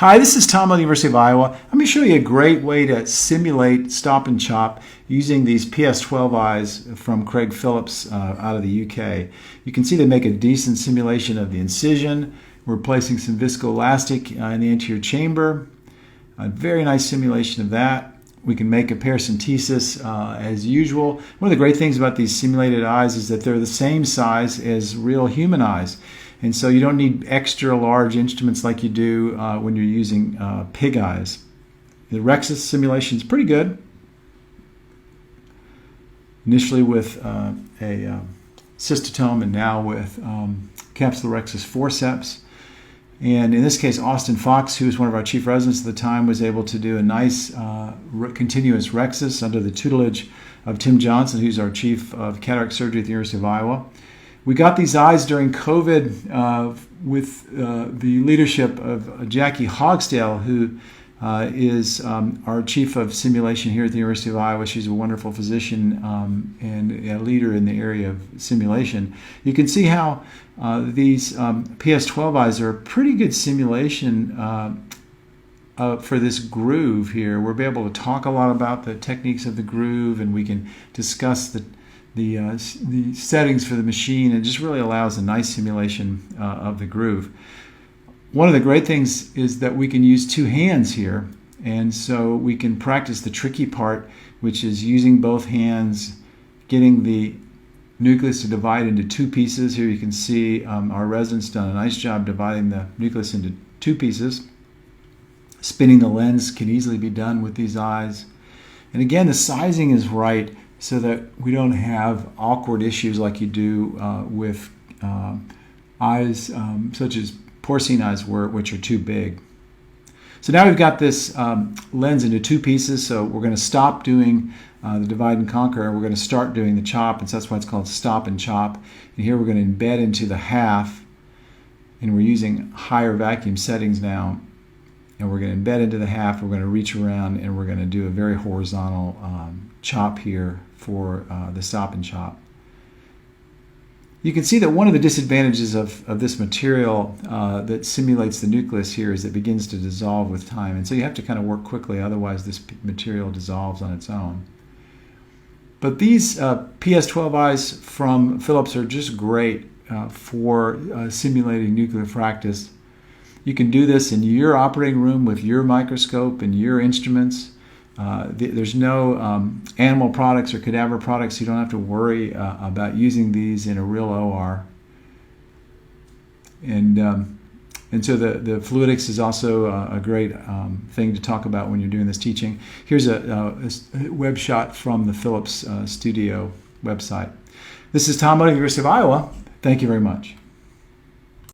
Hi, this is Tom of the University of Iowa. Let me show you a great way to simulate stop and chop using these PS12 eyes from Craig Phillips out of the UK. You can see they make a decent simulation of the incision. We're placing some viscoelastic in the anterior chamber. A very nice simulation of that. We can make a paracentesis as usual. One of the great things about these simulated eyes is that they're the same size as real human eyes. And so you don't need extra large instruments like you do when you're using pig eyes. The Rexus simulation is pretty good. Initially with a cystotome and now with capsular Rexus forceps. And in this case, Austin Fox, who was one of our chief residents at the time, was able to do a nice continuous Rexus under the tutelage of Tim Johnson, who's our chief of cataract surgery at the University of Iowa. We got these eyes during COVID with the leadership of Jackie Hogsdale, who is our chief of simulation here at the University of Iowa. She's a wonderful physician and a leader in the area of simulation. You can see how these PS12 eyes are a pretty good simulation for this groove here. We'll be able to talk a lot about the techniques of the groove, and we can discuss the settings for the machine, and just really allows a nice simulation of the groove. One of the great things is that we can use two hands here, and so we can practice the tricky part, which is using both hands, getting the nucleus to divide into two pieces. Here you can see our resident's done a nice job dividing the nucleus into two pieces. Spinning the lens can easily be done with these eyes. And again, the sizing is right so that we don't have awkward issues like you do with eyes such as porcine eyes, which are too big. So now we've got this lens into two pieces, so we're going to stop doing the divide and conquer, and we're going to start doing the chop, and so that's why it's called stop and chop. And here we're going to embed into the half, and we're using higher vacuum settings now, and we're going to embed into the half, we're going to reach around, and we're going to do a very horizontal chop here for the stop and chop. You can see that one of the disadvantages of this material that simulates the nucleus here is it begins to dissolve with time, and so you have to kind of work quickly, otherwise this material dissolves on its own. But these PS12 eyes from Phillips are just great for simulating nuclear fractus. You can do this in your operating room with your microscope and your instruments. There's no animal products or cadaver products. You don't have to worry about using these in a real OR. And so the fluidics is also a great thing to talk about when you're doing this teaching. Here's a web shot from the Phillips studio website. This is Tom of the University of Iowa. Thank you very much.